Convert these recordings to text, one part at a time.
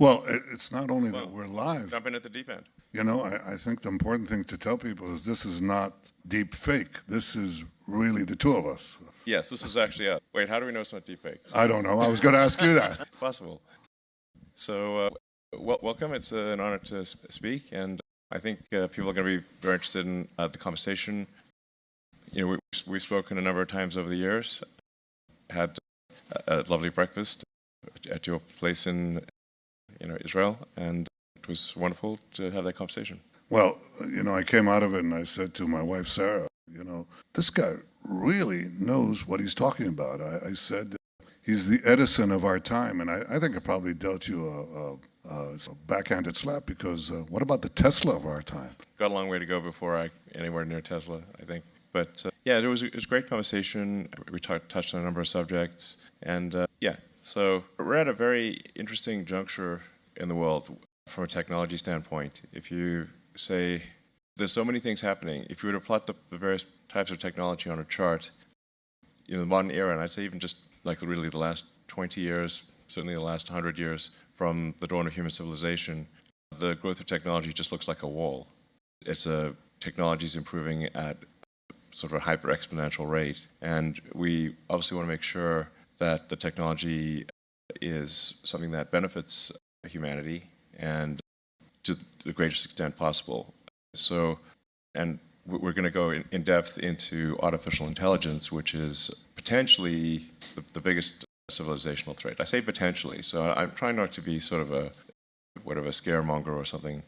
Well, it's not only that we're live. Jumping at the deep end. You know, I think the important thing to tell people is this is not deep fake. This is really the two of us. Yes, this is actually us. Wait, how do we know it's not deep fake? I don't know. I was going to ask you that. Possible. So, welcome. It's an honor to speak, and I think people are going to be very interested in the conversation. You know, we've spoken a number of times over the years. Had a lovely breakfast at your place in Israel, and it was wonderful to have that conversation. Well, you know, I came out of it and I said to my wife, Sarah, you know, this guy really knows what he's talking about. I said he's the Edison of our time, and I think I probably dealt you a backhanded slap because what about the Tesla of our time? Got a long way to go before I anywhere near Tesla, I think. But yeah, it was a great conversation. We touched on a number of subjects, and yeah, so we're at a very interesting juncture in the world from a technology standpoint. If you say there's so many things happening, if you were to plot the various types of technology on a chart, you know, the modern era, and I'd say even just like really the last 20 years, certainly the last 100 years from the dawn of human civilization, the growth of technology just looks like a wall. Technology is improving at sort of a hyper exponential rate, and we obviously want to make sure that the technology is something that benefits humanity and to the greatest extent possible. So, and we're going to go in depth into artificial intelligence, which is potentially the biggest civilizational threat. I say potentially, so I'm trying not to be sort of a scaremonger or something,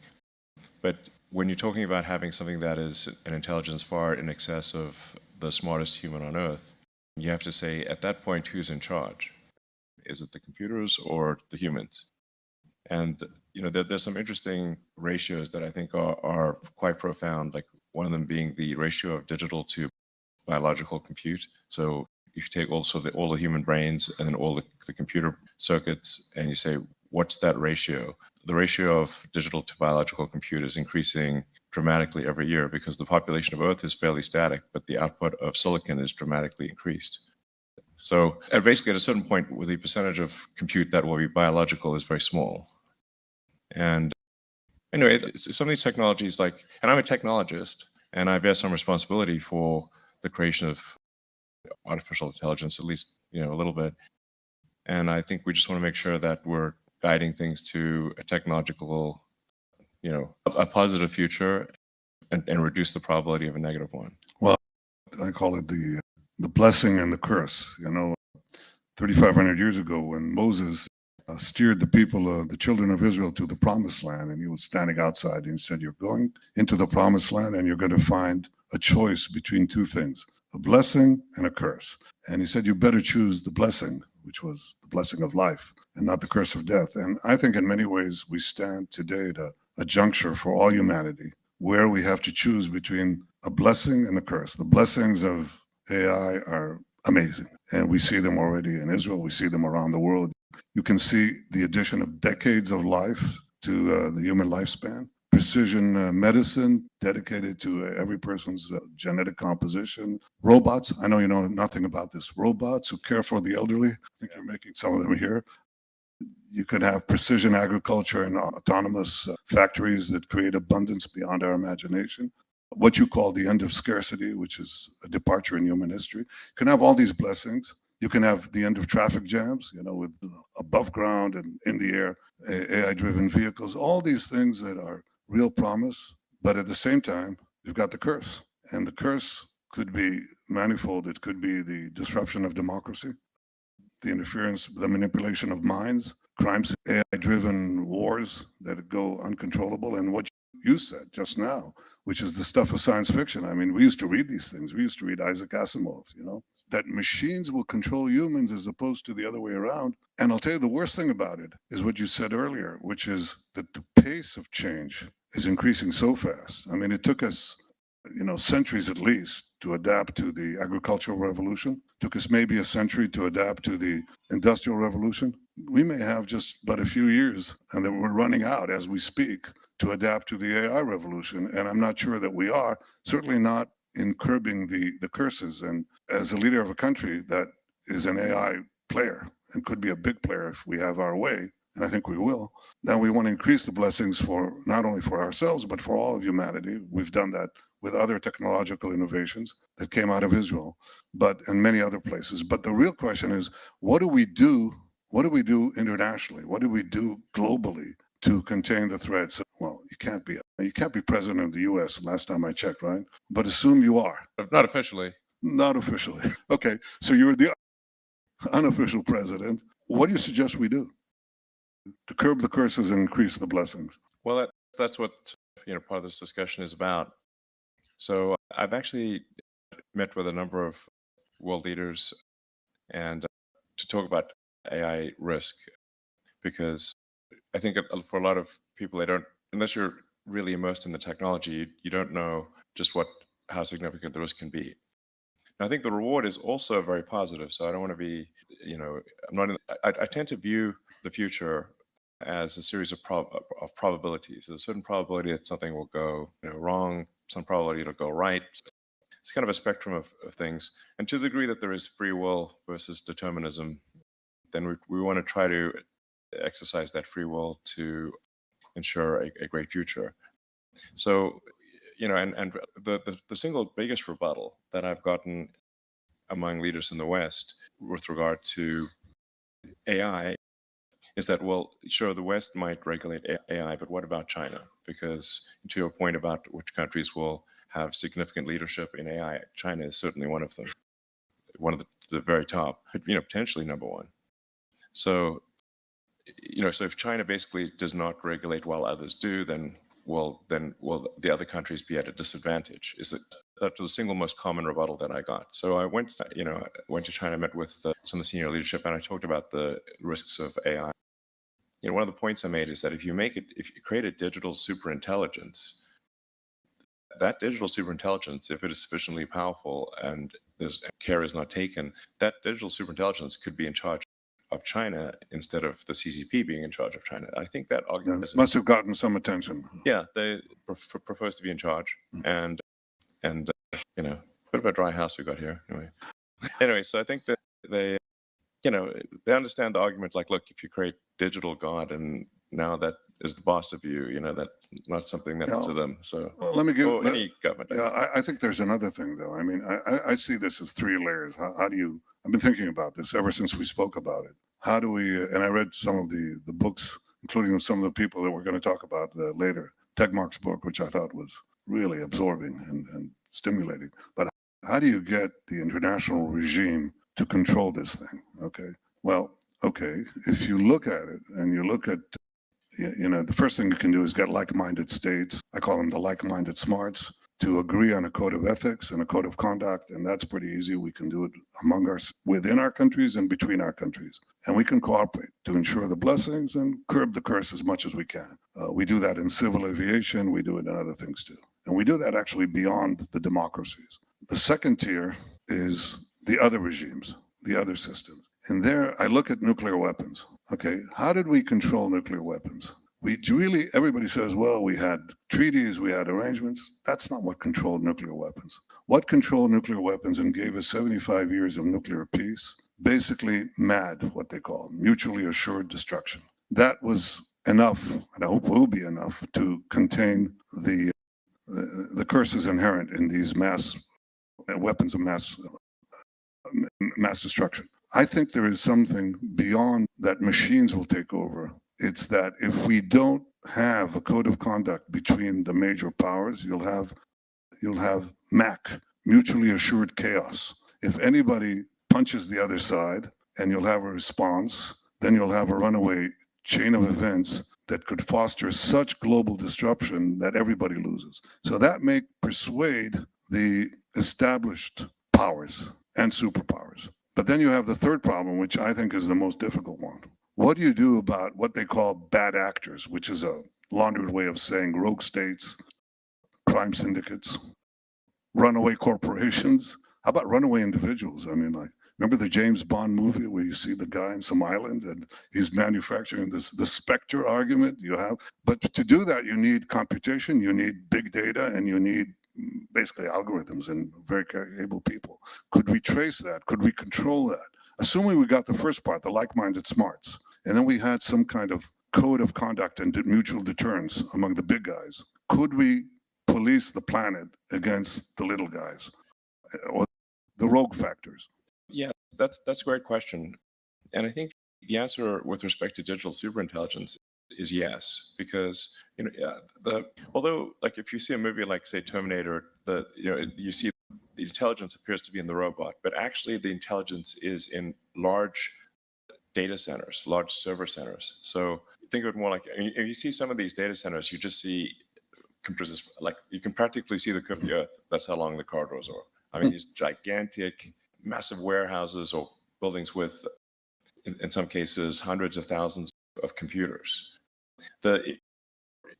but when you're talking about having something that is an intelligence far in excess of the smartest human on Earth, you have to say, at that point, who's in charge? Is it the computers or the humans? And you know, there's some interesting ratios that I think are quite profound, like one of them being the ratio of digital to biological compute. So if you take also all the human brains and then all the computer circuits, and you say, what's that ratio? The ratio of digital to biological compute is increasing dramatically every year because the population of Earth is fairly static, but the output of silicon is dramatically increased. So basically at a certain point, with the percentage of compute that will be biological is very small. And anyway, some of these technologies, and I'm a technologist, and I bear some responsibility for the creation of artificial intelligence, at least, you know, a little bit. And I think we just want to make sure that we're guiding things to a technological, you know, a positive future and reduce the probability of a negative one. Well, I call it the blessing and the curse. You know, 3,500 years ago when Moses steered the people, the children of Israel, to the promised land, and he was standing outside and he said, you're going into the promised land and you're going to find a choice between two things, a blessing and a curse. And he said, you better choose the blessing, which was the blessing of life and not the curse of death. And I think in many ways we stand today at a juncture for all humanity where we have to choose between a blessing and a curse. The blessings of AI are amazing, and we see them already in Israel. We see them around the world. You can see the addition of decades of life to the human lifespan. Precision medicine dedicated to every person's genetic composition. Robots, I know you know nothing about this. Robots who care for the elderly. I think you're making some of them here. You could have precision agriculture and autonomous factories that create abundance beyond our imagination. What you call the end of scarcity, which is a departure in human history. You can have all these blessings. You can have the end of traffic jams, you know, with above ground and in the air, AI-driven vehicles, all these things that are real promise. But at the same time, you've got the curse. And the curse could be manifold. It could be the disruption of democracy, the interference, the manipulation of minds, crimes, AI-driven wars that go uncontrollable, and what you said just now, which is the stuff of science fiction. I mean, we used to read these things. We used to read Isaac Asimov, you know, that machines will control humans as opposed to the other way around. And I'll tell you, the worst thing about it is what you said earlier, which is that the pace of change is increasing so fast. I mean, it took us, you know, centuries at least to adapt to the agricultural revolution. It took us maybe a century to adapt to the industrial revolution. We may have just but a few years, and then we're running out as we speak to adapt to the AI revolution. And I'm not sure that we are, certainly not in curbing the curses. And as a leader of a country that is an AI player and could be a big player if we have our way, and I think we will, then we want to increase the blessings for not only for ourselves, but for all of humanity. We've done that with other technological innovations that came out of Israel, but and many other places. But the real question is, what do we do? What do we do internationally? What do we do globally to contain the threats? Well, you can't be president of the U.S. Last time I checked, right? But assume you are. Not officially. Not officially. Okay, so you're the unofficial president. What do you suggest we do to curb the curses and increase the blessings? Well, that's what part of this discussion is about. So I've actually met with a number of world leaders and to talk about AI risk, because I think for a lot of people, they don't, unless you're really immersed in the technology, you don't know just how significant the risk can be. And I think the reward is also very positive. So I don't want to be, I tend to view the future as a series of probabilities. There's a certain probability that something will go wrong, some probability it'll go right. It's kind of a spectrum of things. And to the degree that there is free will versus determinism, then we want to try to exercise that free will to ensure a great future. So, and the single biggest rebuttal that I've gotten among leaders in the West with regard to AI is that, well, sure, the West might regulate AI, but what about China? Because to your point about which countries will have significant leadership in AI, China is certainly one of them, one of the very top, potentially number one. So, so if China basically does not regulate while others do, then will the other countries be at a disadvantage? That was the single most common rebuttal that I got. So I went to China, met with some of the senior leadership, and I talked about the risks of AI. One of the points I made is that if you create a digital superintelligence, that digital superintelligence, if it is sufficiently powerful and care is not taken, that digital superintelligence could be in charge of China instead of the CCP being in charge of China. I think that argument must have gotten some attention. Yeah, they propose to be in charge, and bit of a dry house we got here. Anyway, so I think that they understand the argument. Like, look, if you create digital God and now that is the boss of you, that's not something that's to them. So let me give any government. Yeah, I think there's another thing though. I mean, I see this as three layers. How do you? I've been thinking about this ever since we spoke about it. How do we? And I read some of the books, including some of the people that we're going to talk about later. Tegmark's book, which I thought was really absorbing and stimulating. But how do you get the international regime to control this thing? Okay. Well, okay. If you look at it and you look at, the first thing you can do is get like-minded states. I call them the like-minded smarts, to agree on a code of ethics and a code of conduct, and that's pretty easy. We can do it within our countries and between our countries, and we can cooperate to ensure the blessings and curb the curse as much as we can. We do that in civil aviation. We do it in other things too, and we do that actually beyond the democracies. The second tier is the other regimes, the other systems, and there I look at nuclear weapons. Okay, how did we control nuclear weapons? Everybody says, well, we had treaties, we had arrangements. That's not what controlled nuclear weapons. What controlled nuclear weapons and gave us 75 years of nuclear peace? Basically, MAD, what they call mutually assured destruction. That was enough, and I hope will be enough, to contain the curses inherent in these weapons of mass destruction. I think there is something beyond that machines will take over. It's that if we don't have a code of conduct between the major powers, you'll have MAC, mutually assured chaos. If anybody punches the other side and you'll have a response, then you'll have a runaway chain of events that could foster such global disruption that everybody loses. So that may persuade the established powers and superpowers. But then you have the third problem, which I think is the most difficult one. What do you do about what they call bad actors, which is a laundered way of saying rogue states, crime syndicates, runaway corporations? How about runaway individuals? I mean, like, remember the James Bond movie where you see the guy in some island and he's manufacturing the Spectre argument you have? But to do that, you need computation, you need big data, and you need basically algorithms and very able people. Could we trace that? Could we control that? Assuming we got the first part, the like-minded smarts. and then we had some kind of code of conduct and mutual deterrence among the big guys, could we police the planet against the little guys or the rogue factors? Yeah, that's a great question. And I think the answer with respect to digital superintelligence is yes, because although like if you see a movie like say Terminator, you see the intelligence appears to be in the robot, but actually the intelligence is in large data centers, large server centers. So think of it more like if you see some of these data centers, you just see computers like you can practically see the curve of the Earth. That's how long the corridors are. I mean, these gigantic, massive warehouses or buildings with, in some cases, hundreds of thousands of computers.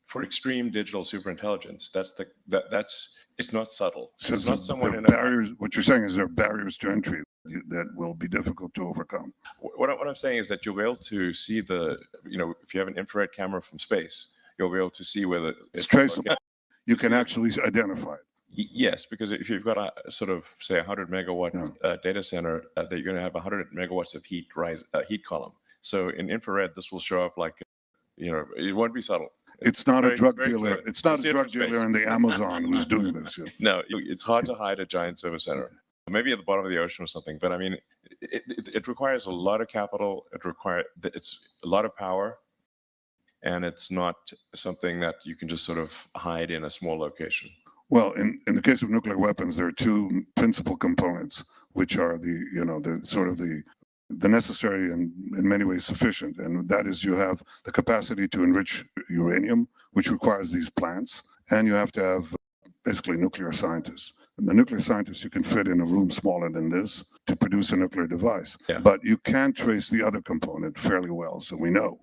For extreme digital superintelligence, it's not subtle. So it's not someone in barriers. What you're saying is there are barriers to entry that will be difficult to overcome. What I'm saying is that you'll be able to see if you have an infrared camera from space, you'll be able to see whether it's traceable. You can actually identify it. Yes, because if you've got a sort of say 100 megawatt data center, that you're going to have 100 megawatts of heat column. So in infrared, this will show up like, it won't be subtle. It's not a drug dealer. It's not a drug dealer in the Amazon who's doing this. No, it's hard to hide a giant service center. Maybe at the bottom of the ocean or something. But I mean, it requires a lot of capital. It's a lot of power, and it's not something that you can just sort of hide in a small location. Well, in the case of nuclear weapons, there are two principal components, which are the necessary and in many ways sufficient. And that is you have the capacity to enrich uranium, which requires these plants, and you have to have basically nuclear scientists. And the nuclear scientists you can fit in a room smaller than this to produce a nuclear device. Yeah. But you can trace the other component fairly well, so we know.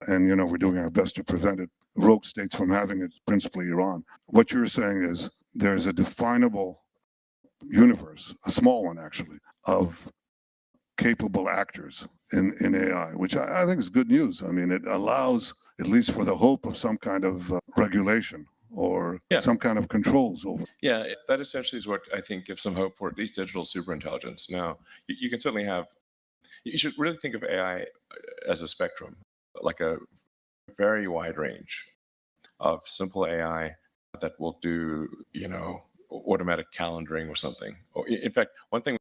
And, we're doing our best to prevent it. Rogue states from having it, principally Iran. What you're saying is there's a definable universe, a small one actually, of capable actors in AI, which I think is good news. I mean, it allows, at least for the hope of some kind of regulation or some kind of controls over. Yeah, that essentially is what I think gives some hope for at least digital superintelligence. Now, you can certainly you should really think of AI as a spectrum, like a very wide range of simple AI that will do, automatic calendaring or something. Or in fact, one thing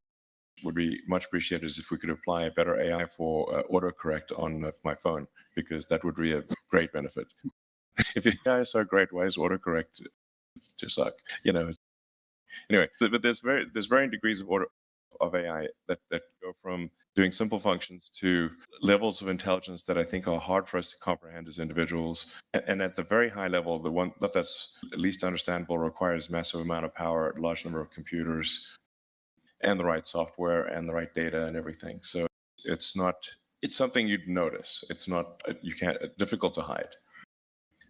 would be much appreciated is if we could apply a better AI for autocorrect on my phone, because that would be a great benefit. If the AI is so great, why is autocorrect to suck? Anyway, but there's varying degrees of AI that go from doing simple functions to levels of intelligence that I think are hard for us to comprehend as individuals. And at the very high level, the one that's least understandable requires massive amount of power, a large number of computers, and the right software and the right data and everything. So it's something you'd notice. It's not, difficult to hide.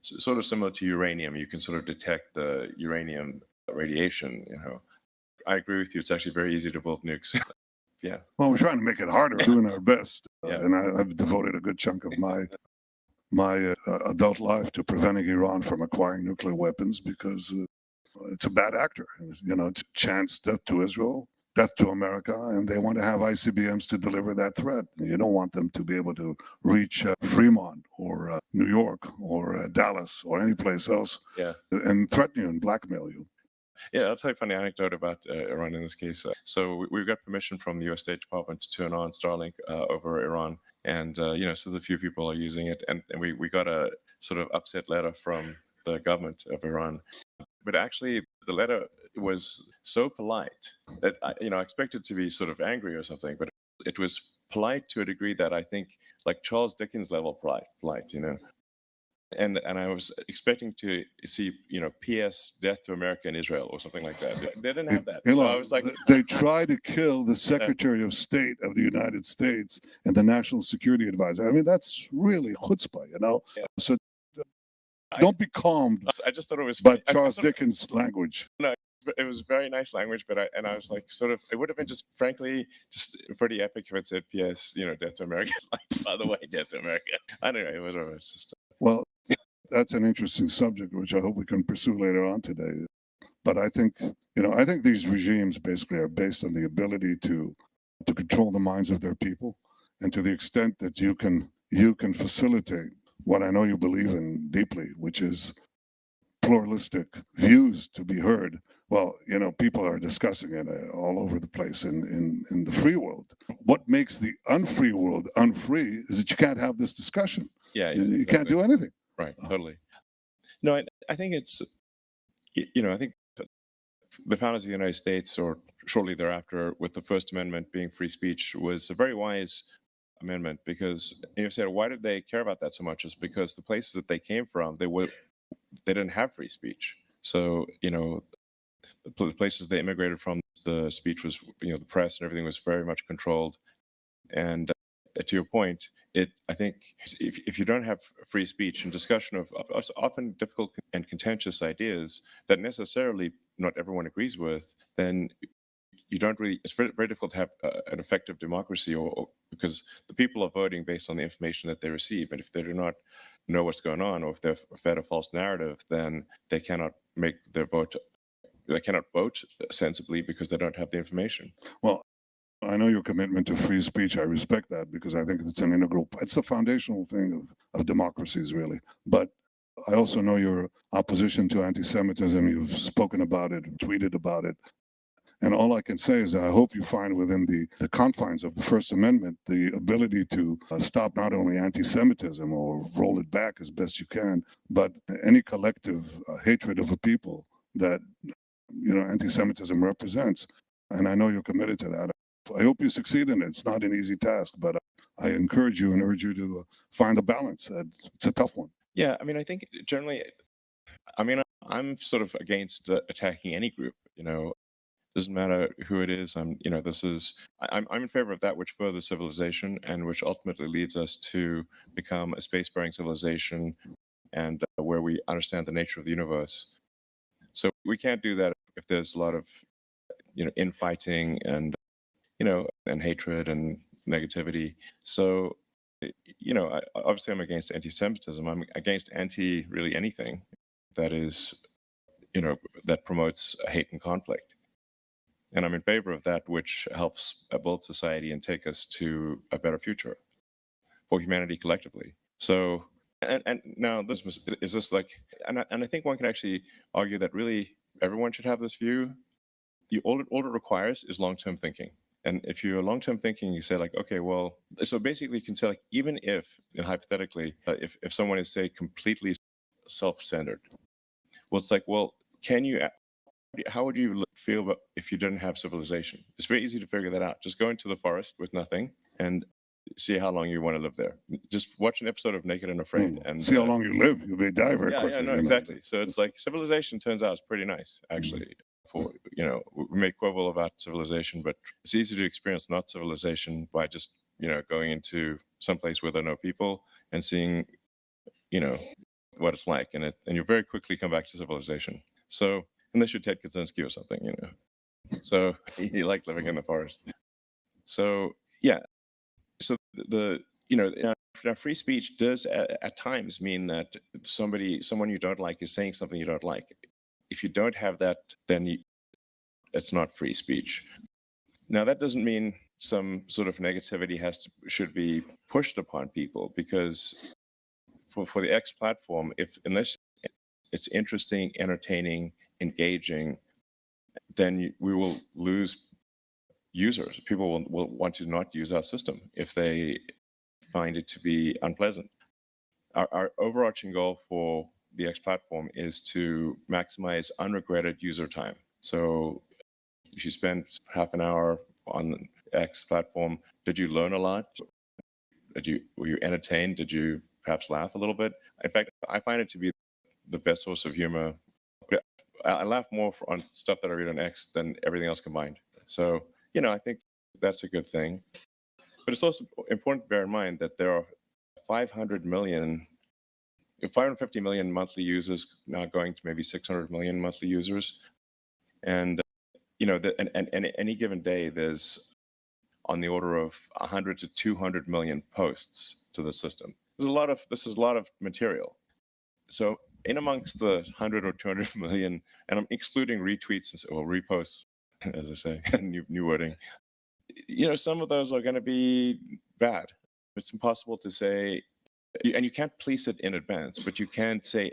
So, sort of similar to uranium, you can sort of detect the uranium radiation, I agree with you. It's actually very easy to build nukes. Yeah. Well, we're trying to make it harder, doing our best. Yeah. And I've devoted a good chunk of my adult life to preventing Iran from acquiring nuclear weapons because it's a bad actor. It's a chance death to Israel, death to America, and they want to have ICBMs to deliver that threat. You don't want them to be able to reach Fremont or New York or Dallas or any place else and threaten you and blackmail you. Yeah, I'll tell you a funny anecdote about Iran in this case. So we've got permission from the U.S. State Department to turn on Starlink over Iran. And, so there's a few people are using it. And we got a sort of upset letter from the government of Iran. But actually, the letter was so polite that, I expected to be sort of angry or something. But it was polite to a degree that I think like Charles Dickens level polite. And I was expecting to see, P.S. Death to America and Israel or something like that. They didn't have that. So I was like, they try to kill the Secretary of State of the United States and the National Security Advisor. I mean, that's really chutzpah, Yeah. So don't be calmed I just thought it was by Charles Dickens' language. No, it was very nice language, but I was like, sort of, it would have been just, frankly, just pretty epic if it said, P.S. Death to America. Like, by the way, Death to America. Anyway, whatever. It's just. Well, that's an interesting subject, which I hope we can pursue later on today. But I think, I think these regimes basically are based on the ability to control the minds of their people. And to the extent that you can you can facilitate what I know you believe in deeply, which is pluralistic views to be heard. Well, people are discussing it all over the place in the free world. What makes the unfree world unfree is that you can't have this discussion. Yeah, You can't do anything. Right, totally. No, I think it's, I think the founders of the United States, or shortly thereafter, with the First Amendment being free speech, was a very wise amendment because you said, why did they care about that so much? Is because the places that they came from, they didn't have free speech. So the places they immigrated from, the speech was, the press and everything was very much controlled. And to your point, I think if you don't have free speech and discussion of often difficult and contentious ideas that necessarily not everyone agrees with, then you don't really. It's very, very difficult to have an effective democracy, or because the people are voting based on the information that they receive, and if they do not know what's going on, or if they're fed a false narrative, then they cannot make their vote. They cannot vote sensibly because they don't have the information. Well, I know your commitment to free speech. I respect that because I think it's an integral, it's the foundational thing of democracies, really. But I also know your opposition to anti-Semitism. You've spoken about it, tweeted about it. And all I can say is that I hope you find within the confines of the First Amendment the ability to stop not only anti-Semitism or roll it back as best you can, but any collective hatred of a people that anti-Semitism represents. And I know you're committed to that. I hope you succeed in it. It's not an easy task, but I encourage you and urge you to find a balance. It's a tough one. Yeah, I mean, I think generally, I'm sort of against attacking any group. Doesn't matter who it is. I'm in favor of that which furthers civilization and which ultimately leads us to become a spacefaring civilization, and where we understand the nature of the universe. So we can't do that if there's a lot of infighting and and hatred and negativity. So obviously I'm against anti-Semitism. I'm against really anything that is that promotes hate and conflict. And I'm in favor of that which helps build society and take us to a better future for humanity collectively. So, and now is this like, and I think one can actually argue that really everyone should have this view. All it requires is long-term thinking. And if you're long-term thinking, you say like, okay, well, so basically you can say like, even if, hypothetically, if someone is, say, completely self-centered, well, it's like, well, how would you feel about if you didn't have civilization? It's very easy to figure that out. Just go into the forest with nothing and see how long you want to live there. Just watch an episode of Naked and Afraid and see how long you live. You may die very quickly. Yeah, no, exactly. So it's like civilization turns out is pretty nice, actually. For we may quibble about civilization, but it's easy to experience not civilization by just going into some place where there are no people and seeing what it's like, and you very quickly come back to civilization. So unless you're Ted Kaczynski or something, so you like living in the forest. So yeah, so now free speech does at times mean that someone you don't like is saying something you don't like. If you don't have that, then it's not free speech. Now that doesn't mean some sort of negativity should be pushed upon people, because for the X platform, unless it's interesting, entertaining, engaging, then we will lose users. People will want to not use our system if they find it to be unpleasant. Our overarching goal for the X platform is to maximize unregretted user time. So if you spend half an hour on X platform, did you learn a lot? Were you entertained? Did you perhaps laugh a little bit? In fact, I find it to be the best source of humor. I laugh more on stuff that I read on X than everything else combined. So, I think that's a good thing. But it's also important to bear in mind that there are 550 million monthly users, now going to maybe 600 million monthly users. And, and any given day, there's on the order of 100 to 200 million posts to the system. This is a lot of material. So in amongst the 100 or 200 million, and I'm excluding retweets or reposts, as I say, new wording, some of those are going to be bad. It's impossible to say, and you can't police it in advance, but you can say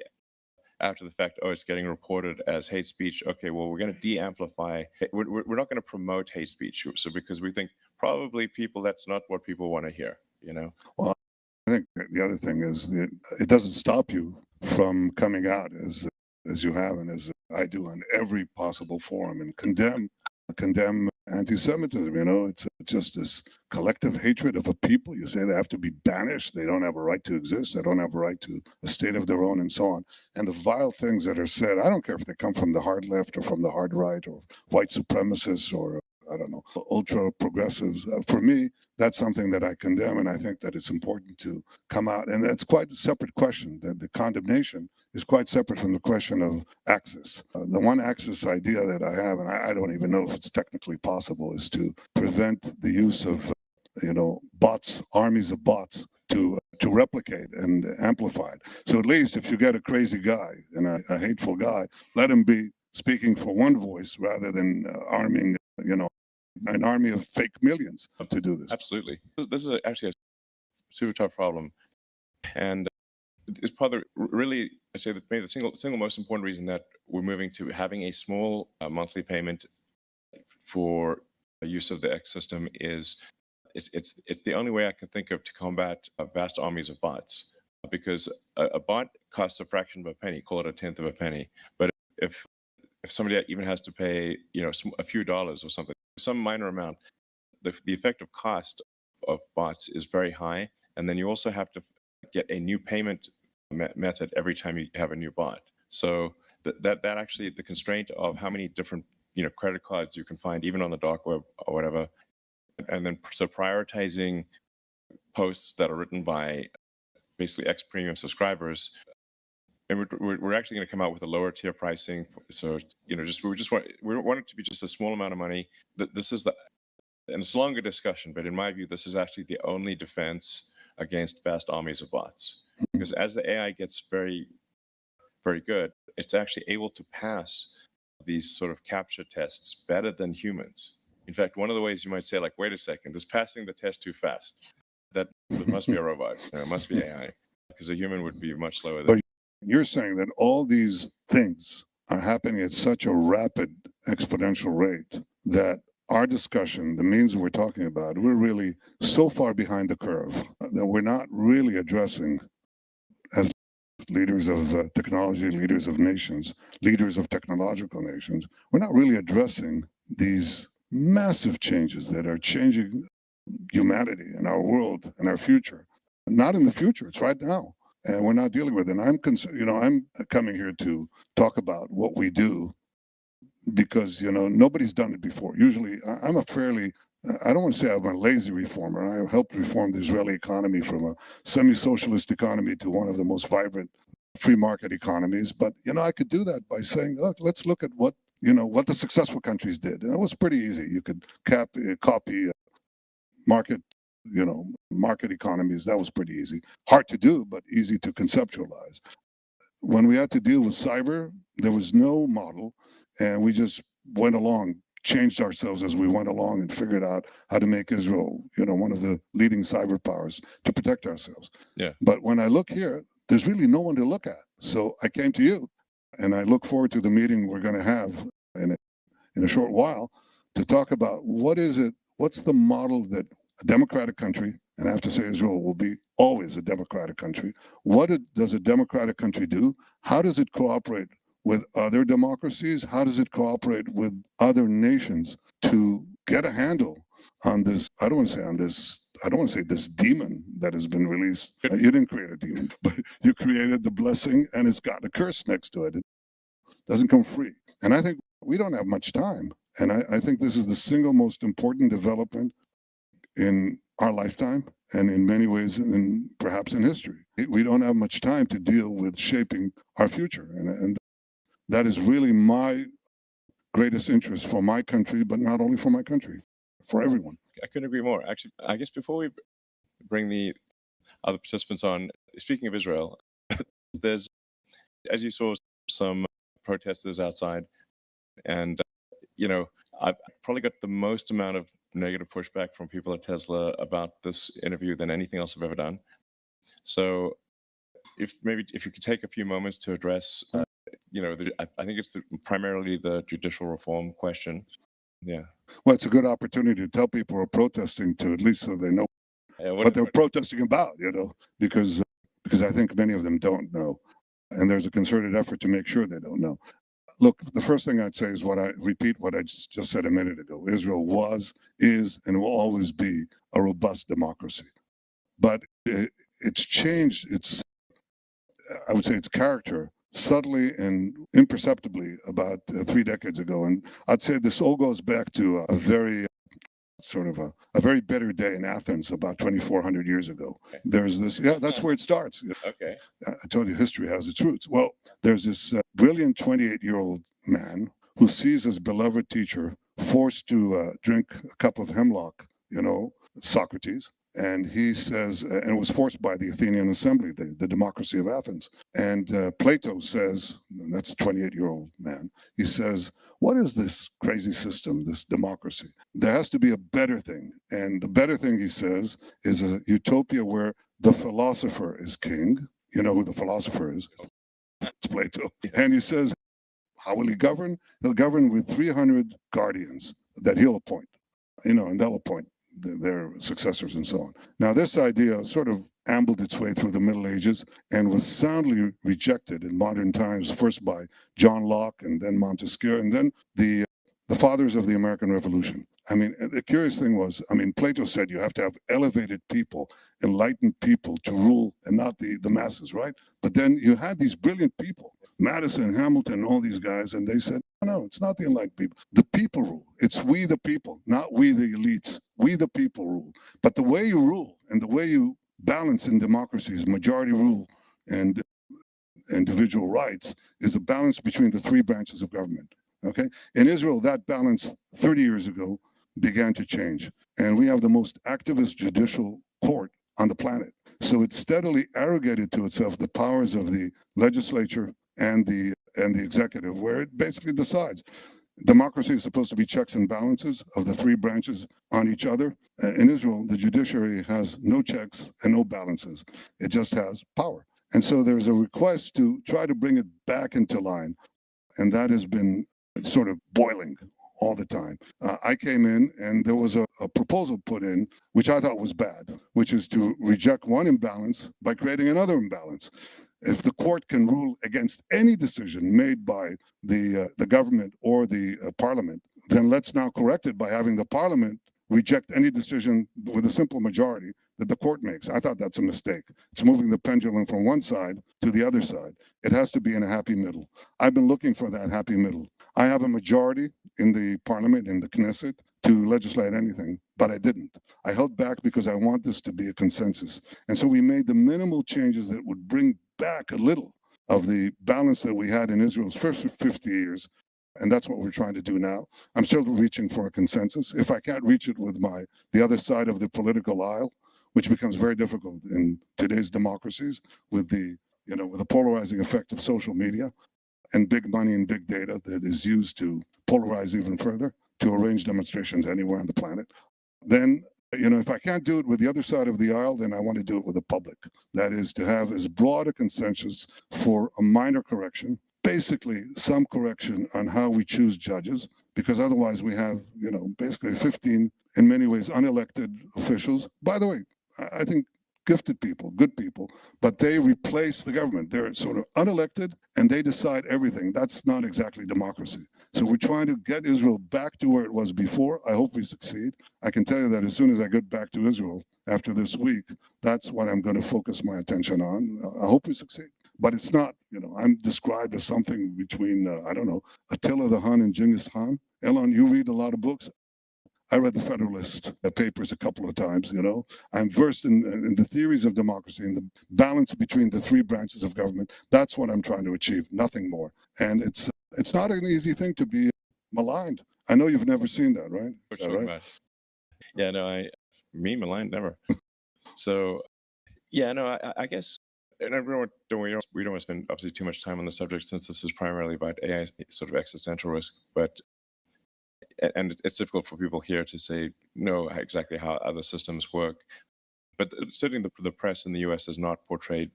after the fact, oh, it's getting reported as hate speech. Okay, well, we're going to de-amplify. We're not going to promote hate speech. So because we think probably that's not what people want to hear, you know? Well, I think the other thing is that it doesn't stop you from coming out as you have and as I do on every possible forum and condemn anti-Semitism. You know, it's just this collective hatred of a people. You say they have to be banished. They don't have a right to exist. They don't have a right to a state of their own, and so on. And the vile things that are said, I don't care if they come from the hard left or from the hard right or white supremacists or I don't know, ultra progressives. For me, that's something that I condemn, and I think that it's important to come out. And that's quite a separate question. The condemnation is quite separate from the question of access. The one access idea that I have, and I don't even know if it's technically possible, is to prevent the use of, bots, armies of bots to replicate and amplify it. So at least if you get a crazy guy and a hateful guy, let him be speaking for one voice rather than arming, an army of fake millions to do this. Absolutely. This is actually a super tough problem. And it's probably really, I'd say that maybe the single most important reason that we're moving to having a small monthly payment for use of the X system is it's the only way I can think of to combat vast armies of bots. Because a bot costs a fraction of a penny, call it a tenth of a penny. But if somebody even has to pay, a few dollars or something, some minor amount, the effective cost of bots is very high. And then you also have to get a new payment method every time you have a new bot. So that actually, the constraint of how many different, credit cards you can find, even on the dark web or whatever, and then so prioritizing posts that are written by basically X premium subscribers. And we're actually going to come out with a lower tier pricing. So we want it to be just a small amount of money. This is and it's a longer discussion, but in my view, this is actually the only defense against vast armies of bots. Because as the AI gets very, very good, it's actually able to pass these sort of capture tests better than humans. In fact, one of the ways you might say, like, wait a second, this passing the test too fast. That must be a robot. It must be AI, because a human would be much slower than. You're saying that all these things are happening at such a rapid exponential rate that our discussion, the means we're talking about, we're really so far behind the curve that we're not really addressing, as leaders of technology, leaders of nations, leaders of technological nations, we're not really addressing these massive changes that are changing humanity and our world and our future. Not in the future, it's right now. And we're not dealing with it. And I'm concerned, I'm coming here to talk about what we do because, nobody's done it before. Usually I'm I don't want to say I'm a lazy reformer. I helped reform the Israeli economy from a semi-socialist economy to one of the most vibrant free market economies. But, I could do that by saying, look, let's look at what the successful countries did. And it was pretty easy. You could copy market economies. That was pretty easy. Hard to do, but easy to conceptualize. When we had to deal with cyber, there was no model, and we just went along, changed ourselves as we went along, and figured out how to make Israel, one of the leading cyber powers to protect ourselves. Yeah. But when I look here, there's really no one to look at. So I came to you, and I look forward to the meeting we're going to have in a short while to talk about what's the model that a democratic country, and I have to say Israel will be always a democratic country. What does a democratic country do? How does it cooperate with other democracies? How does it cooperate with other nations to get a handle on this? I don't want to say this demon that has been released. You didn't create a demon, but you created the blessing and it's got a curse next to it. It doesn't come free. And I think we don't have much time. And I think this is the single most important development in our lifetime and in many ways and perhaps in history. We don't have much time to deal with shaping our future. And that is really my greatest interest for my country, but not only for my country, for everyone. I couldn't agree more. Actually, I guess before we bring the other participants on, speaking of Israel, there's, as you saw, some protesters outside. And, I've probably got the most amount of negative pushback from people at Tesla about this interview than anything else I've ever done. So if you could take a few moments to address, I think it's primarily the judicial reform question. Yeah. Well, it's a good opportunity to tell people who are protesting to at least so they know Yeah, what they're protesting about, because I think many of them don't know. And there's a concerted effort to make sure they don't know. Look, the first thing I'd say is repeat what I just said a minute ago. Israel was, is, and will always be a robust democracy. But it's changed I would say its character subtly and imperceptibly about 3 decades ago. And I'd say this all goes back to a very a very bitter day in Athens about 2,400 years ago. There's this, that's where it starts. Okay. I told you history has its roots. Well, there's this brilliant 28-year-old man who sees his beloved teacher forced to drink a cup of hemlock, Socrates. And he says, and it was forced by the Athenian Assembly, the democracy of Athens. And Plato says, and that's a 28-year-old man, he says, what is this crazy system, this democracy? There has to be a better thing. And the better thing, he says, is a utopia where the philosopher is king. You know who the philosopher is? It's Plato. And he says, how will he govern? He'll govern with 300 guardians that he'll appoint, and they'll appoint their successors and so on. Now, this idea sort of ambled its way through the Middle Ages and was soundly rejected in modern times, first by John Locke and then Montesquieu, and then the fathers of the American Revolution. I mean, the curious thing was, Plato said you have to have elevated people, enlightened people to rule and not the masses, right? But then you had these brilliant people, Madison, Hamilton, all these guys, and they said, no, it's not the enlightened people. The people rule. It's we the people, not we the elites. We the people rule. But the way you rule and the way you balance in democracies, majority rule and individual rights, is a balance between the three branches of government. Okay? In Israel, that balance 30 years ago began to change. And we have the most activist judicial court on the planet. So it steadily arrogated to itself the powers of the legislature and the executive, where it basically decides. Democracy is supposed to be checks and balances of the three branches on each other. In Israel, the judiciary has no checks and no balances. It just has power. And so there's a request to try to bring it back into line. And that has been sort of boiling all the time. I came in and there was a proposal put in, which I thought was bad, which is to reject one imbalance by creating another imbalance. If the court can rule against any decision made by the government or the parliament, then let's now correct it by having the parliament reject any decision with a simple majority that the court makes. I thought that's a mistake. It's moving the pendulum from one side to the other side. It has to be in a happy middle. I've been looking for that happy middle. I have a majority in the parliament, in the Knesset, to legislate anything, but I didn't. I held back because I want this to be a consensus. And so we made the minimal changes that would bring back a little of the balance that we had in Israel's first 50 years. And that's what we're trying to do now. I'm still reaching for a consensus. If I can't reach it with the other side of the political aisle, which becomes very difficult in today's democracies with the polarizing effect of social media and big money and big data that is used to polarize even further, to arrange demonstrations anywhere on the planet, then if I can't do it with the other side of the aisle, then I want to do it with the public. That is to have as broad a consensus for a minor correction, basically some correction on how we choose judges, because otherwise we have, basically 15, in many ways, unelected officials. By the way, I think gifted people, good people, but they replace the government. They're sort of unelected and they decide everything. That's not exactly democracy. So we're trying to get Israel back to where it was before. I hope we succeed. I can tell you that as soon as I get back to Israel after this week, that's what I'm going to focus my attention on. I hope we succeed. But it's not, I'm described as something between, Attila the Hun and Genghis Khan. Elon, you read a lot of books. I read the Federalist papers a couple of times, I'm versed in the theories of democracy and the balance between the three branches of government. That's what I'm trying to achieve, nothing more. And it's not an easy thing to be maligned. I know you've never seen that, right? Is that right? Yeah, no, me maligned, never. So, yeah, no, I guess, and we don't want to spend obviously too much time on the subject since this is primarily about AI sort of existential risk, but and it's difficult for people here to say know exactly how other systems work. But certainly the press in the U.S. has not portrayed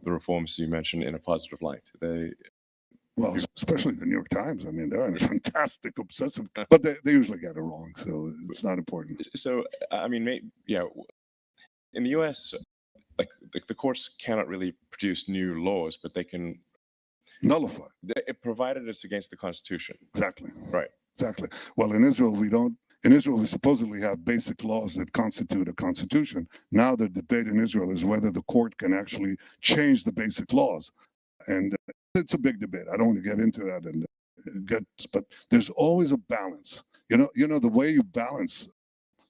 the reforms you mentioned in a positive light. Well, especially the New York Times. I mean, they're a fantastic obsessive, but they usually get it wrong, so it's not important. So I mean, yeah, in the U.S., like the courts cannot really produce new laws, but they can Nullify. provided it's against the Constitution. Exactly. Right. Exactly. Well, in Israel, we don't. In Israel, we supposedly have basic laws that constitute a constitution. Now, the debate in Israel is whether the court can actually change the basic laws, and it's a big debate. I don't want to get into that and but there's always a balance. The way you balance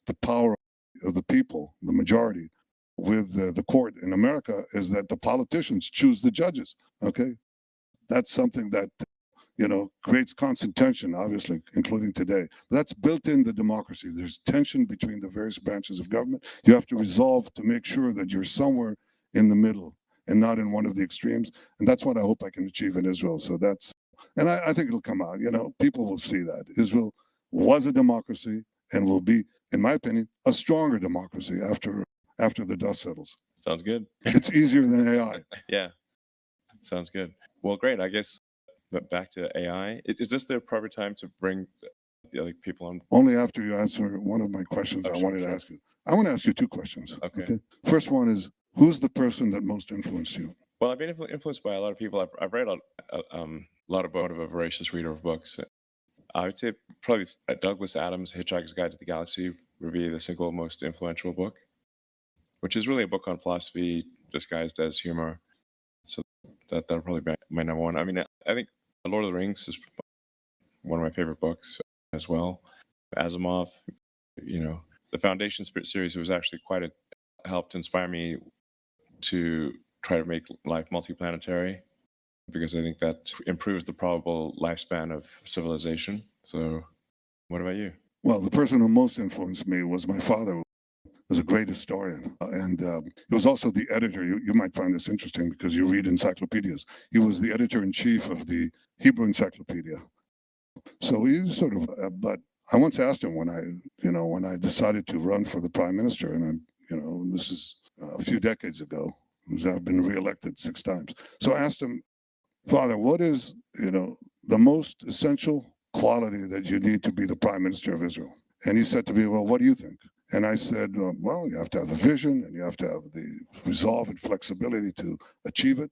the power of the people, the majority, with the court in America is that the politicians choose the judges. Okay, that's something that creates constant tension, obviously, including today. But that's built in the democracy. There's tension between the various branches of government. You have to resolve to make sure that you're somewhere in the middle and not in one of the extremes. And that's what I hope I can achieve in Israel. So and I think it'll come out. People will see that Israel was a democracy and will be, in my opinion, a stronger democracy after the dust settles. Sounds good. It's easier than AI. Yeah, sounds good. Well, great. I guess. But back to AI, is this the proper time to bring people on? Only after you answer one of my questions I wanted to ask you. I want to ask you two questions. Okay. First one is, who's the person that most influenced you? Well, I've been influenced by a lot of people. I've read a lot of a voracious reader of books. I would say probably Douglas Adams' Hitchhiker's Guide to the Galaxy would be the single most influential book, which is really a book on philosophy disguised as humor. So that'll probably be my number one. I mean, I think Lord of the Rings is one of my favorite books as well. Asimov, the Foundation series was actually helped inspire me to try to make life multiplanetary, because I think that improves the probable lifespan of civilization. So what about you? Well, the person who most influenced me was my father, who was a great historian. And he was also the editor. You might find this interesting because you read encyclopedias. He was the editor-in-chief of the Hebrew Encyclopedia. So he was sort of, but I once asked him when I decided to run for the prime minister, and this is a few decades ago, because I've been reelected 6 times. So I asked him, Father, what is, the most essential quality that you need to be the prime minister of Israel? And he said to me, well, what do you think? And I said, well, you have to have a vision and you have to have the resolve and flexibility to achieve it.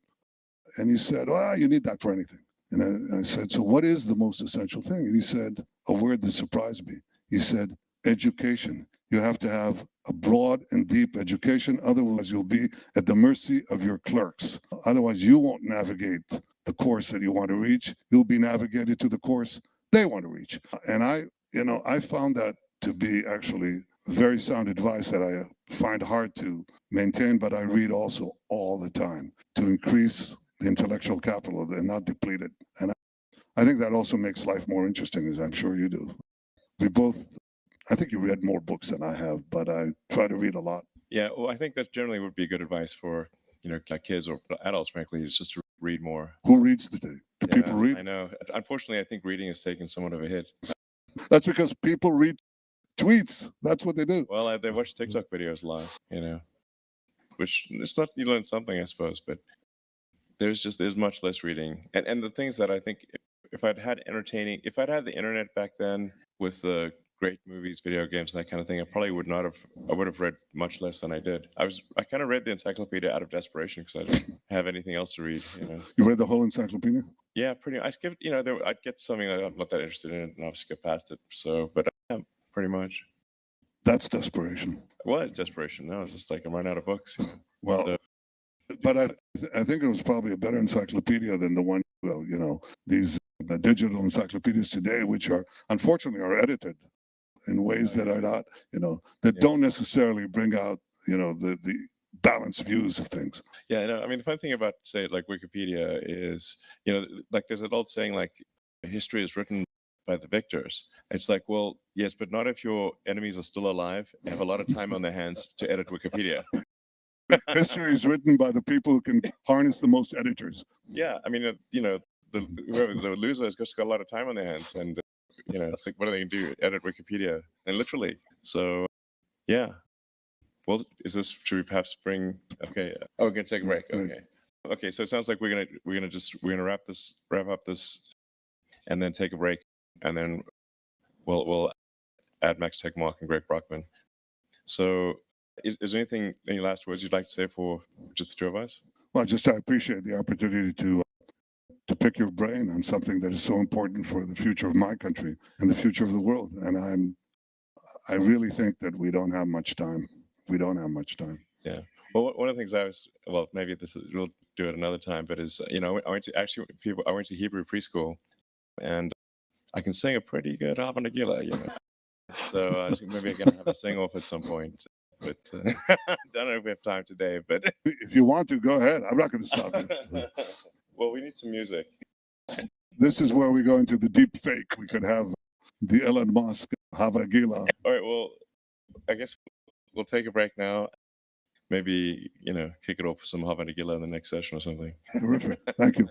And he said, well, you need that for anything. And I said, so what is the most essential thing? And he said a word that surprised me. He said, education. You have to have a broad and deep education. Otherwise, you'll be at the mercy of your clerks. Otherwise, you won't navigate the course that you want to reach. You'll be navigated to the course they want to reach. And I found that to be actually very sound advice that I find hard to maintain, but I read also all the time to increase the intellectual capital and not deplete it. And I think that also makes life more interesting, as I'm sure you do. I think you read more books than I have, but I try to read a lot. Yeah, well, I think that generally would be good advice for, kids or adults, frankly, is just to read more. Who reads today? Do people read? I know. Unfortunately, I think reading has taken somewhat of a hit. That's because people read tweets. That's what they do. Well, they watch TikTok videos a lot, which it's not, you learn something, I suppose, but there's much less reading. And the things that I think if I'd had the internet back then with the great movies, video games, and that kind of thing, I would have read much less than I did. I kind of read the encyclopedia out of desperation because I didn't have anything else to read. You read the whole encyclopedia? Yeah, pretty. I skipped. I'd get something that I'm not that interested in, and I'll skip past it. So, but yeah, pretty much. That's desperation. Well, it's desperation. No, it's just like I'm running out of books. Well, but I think it was probably a better encyclopedia than the one. Well, these digital encyclopedias today, which are unfortunately edited in ways that are not, that don't necessarily bring out, the balanced views of things. Yeah, no, I mean, the fun thing about, say, like Wikipedia is, like there's an old saying, like, history is written by the victors. It's like, well, yes, but not if your enemies are still alive and have a lot of time on their hands to edit Wikipedia. History is written by the people who can harness the most editors. Yeah, I mean, the loser has just got a lot of time on their hands, and it's like, what are they going to do? Edit Wikipedia? And literally. So, yeah. Well, should we perhaps bring, okay. Oh, we're going to take a break. Okay. Okay. So it sounds like we're going to wrap up this and then take a break. And then we'll add Max Tegmark and Greg Brockman. So is there any last words you'd like to say for just the two of us? Well, I appreciate the opportunity to pick your brain on something that is so important for the future of my country and the future of the world. And I really think that we don't have much time. We don't have much time. Yeah. Well, one of the things maybe we'll do it another time, but I went to Hebrew preschool, and I can sing a pretty good Hava Nagila, So maybe I'm gonna have to sing off at some point. But I don't know if we have time today. But if you want to, go ahead. I'm not going to stop you. Well, we need some music. This is where we go into the deep fake. We could have the Elon Musk Hava Nagila. All right. Well, I guess we'll take a break now. Maybe kick it off with some Hava Nagila in the next session or something. Terrific. Thank you.